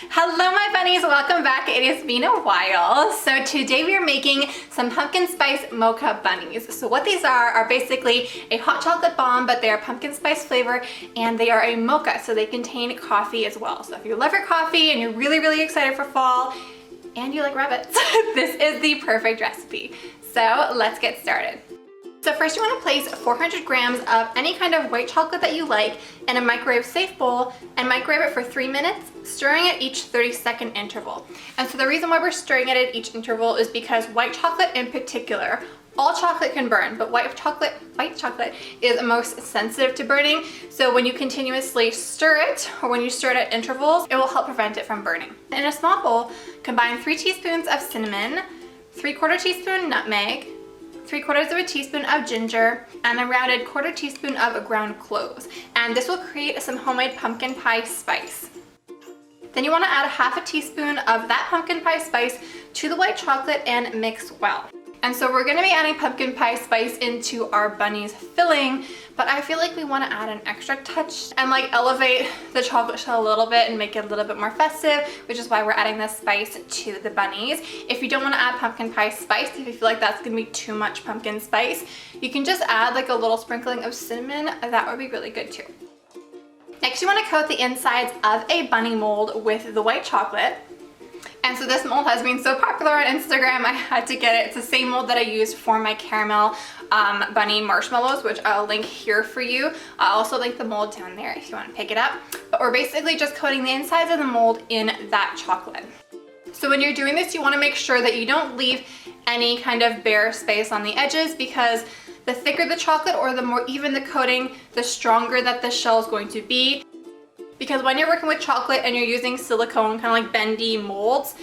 Hello my bunnies, welcome back. It has been a while. So today we are making some pumpkin spice mocha bunnies. So what these are basically a hot chocolate bomb, but they are pumpkin spice flavor and they are a mocha, so they contain coffee as well. So if you love your coffee and you're really excited for fall and you like rabbits, this is the perfect recipe. So let's get started. So first you want to place 400 grams of any kind of white chocolate that you like in a microwave safe bowl and microwave it for 3 minutes, stirring at each 30-second interval. And so the reason why we're stirring it at each interval is because white chocolate in particular, all chocolate can burn, but white chocolate is most sensitive to burning. So when you continuously stir it, or when you stir it at intervals, it will help prevent it from burning. In a small bowl, combine 3 teaspoons of cinnamon, 3/4 teaspoon nutmeg, 3/4 teaspoon of ginger, and a rounded 1/4 teaspoon of ground cloves. And this will create some homemade pumpkin pie spice. Then you want to add 1/2 teaspoon of that pumpkin pie spice to the white chocolate and mix well. And so we're going to be adding pumpkin pie spice into our bunny's filling, but I feel like we want to add an extra touch and like elevate the chocolate shell a little bit and make it a little bit more festive, which is why we're adding this spice to the bunnies. If you don't want to add pumpkin pie spice, if you feel like that's going to be too much pumpkin spice, you can just add like a little sprinkling of cinnamon. That would be really good too. Next, you want to coat the insides of a bunny mold with the white chocolate. And so this mold has been so popular on Instagram, I had to get it. It's the same mold that I used for my caramel bunny marshmallows, which I'll link here for you. I'll also link the mold down there if you want to pick it up. But we're basically just coating the insides of the mold in that chocolate. So when you're doing this, you want to make sure that you don't leave any kind of bare space on the edges, because the thicker the chocolate or the more even the coating, the stronger that the shell is going to be. Because when you're working with chocolate and you're using silicone, kind of like bendy molds,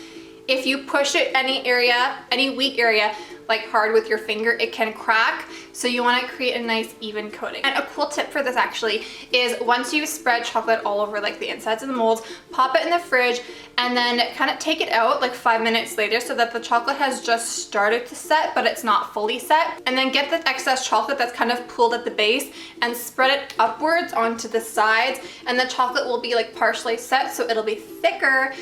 if you push it any area, any weak area, like hard with your finger, it can crack. So you want to create a nice even coating. And a cool tip for this actually is once you spread chocolate all over like the insides of the molds, pop it in the fridge and then kind of take it out like 5 minutes later so that the chocolate has just started to set, but it's not fully set. And then get the excess chocolate that's kind of pooled at the base and spread it upwards onto the sides, and the chocolate will be like partially set, so it'll be thicker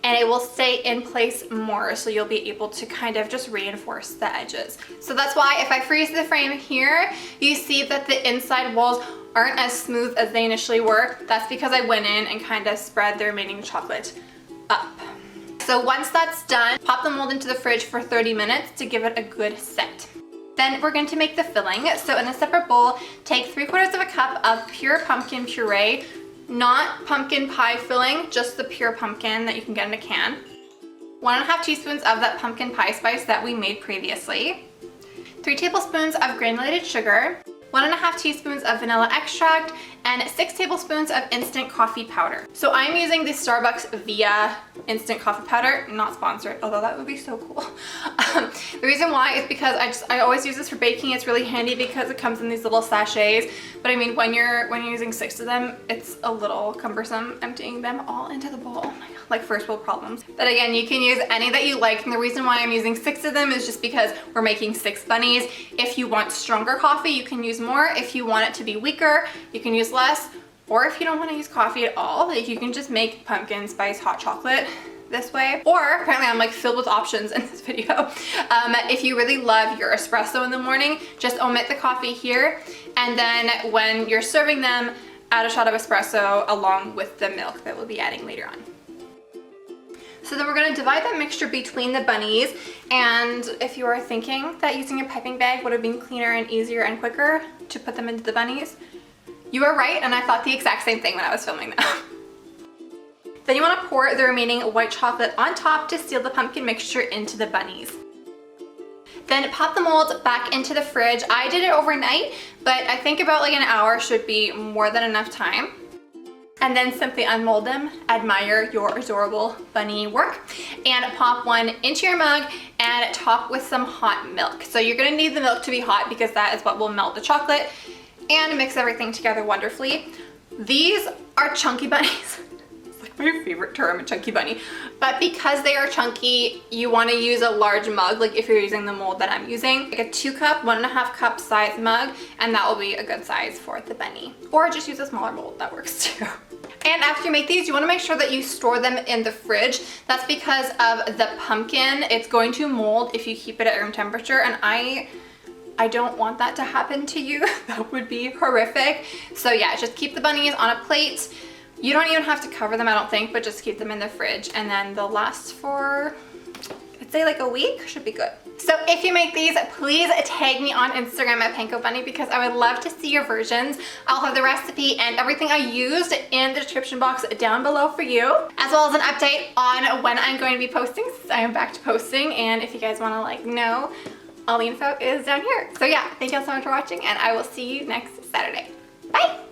and it will stay in place more, so you'll be able to kind of just reinforce the edges. So that's why if I freeze the frame here, you see that the inside walls aren't as smooth as they initially were. That's because I went in and kind of spread the remaining chocolate up. So once that's done, pop the mold into the fridge for 30 minutes to give it a good set. Then we're going to make the filling. So in a separate bowl, take 3/4 cup of pure pumpkin puree, not pumpkin pie filling, just the pure pumpkin that you can get in a can. 1.5 teaspoons of that pumpkin pie spice that we made previously. 3 tablespoons of granulated sugar. 1.5 teaspoons of vanilla extract, and 6 tablespoons of instant coffee powder. So I'm using the Starbucks Via instant coffee powder, not sponsored, although that would be so cool. The reason why is because I always use this for baking. It's really handy because it comes in these little sachets. But I mean, when you're using 6 of them, it's a little cumbersome emptying them all into the bowl. Oh my god, like first world problems. But again, you can use any that you like, and the reason why I'm using 6 of them is just because we're making 6 bunnies. If you want stronger coffee, you can use more. If you want it to be weaker, you can use less. Or if you don't want to use coffee at all, like you can just make pumpkin spice hot chocolate this way. Or apparently I'm like filled with options in this video. If you really love your espresso in the morning, just omit the coffee here, and then when you're serving them, add a shot of espresso along with the milk that we'll be adding later on. So then we're going to divide that mixture between the bunnies, and if you are thinking that using a piping bag would have been cleaner and easier and quicker to put them into the bunnies, you are right, and I thought the exact same thing when I was filming them. Then you want to pour the remaining white chocolate on top to seal the pumpkin mixture into the bunnies. Then pop the mold back into the fridge. I did it overnight, but I think about like an hour should be more than enough time. And then simply unmold them, admire your adorable bunny work, and pop one into your mug and top with some hot milk. So you're gonna need the milk to be hot because that is what will melt the chocolate and mix everything together wonderfully. These are chunky bunnies. My favorite term, a chunky bunny. But because they are chunky, you want to use a large mug, like if you're using the mold that I'm using, like a 2 cup, 1.5 cup size mug, and that will be a good size for the bunny. Or just use a smaller mold, that works too. And after you make these, you want to make sure that you store them in the fridge. That's because of the pumpkin. It's going to mold if you keep it at room temperature, and I don't want that to happen to you. That would be horrific. So yeah, just keep the bunnies on a plate. You don't even have to cover them, I don't think, but just keep them in the fridge, and then they'll last for, I'd say like a week, should be good. So if you make these, please tag me on Instagram at Panko Bunny because I would love to see your versions. I'll have the recipe and everything I used in the description box down below for you, as well as an update on when I'm going to be posting, since I am back to posting. And if you guys want to like know, all the info is down here. So yeah, thank you all so much for watching, and I will see you next Saturday. Bye!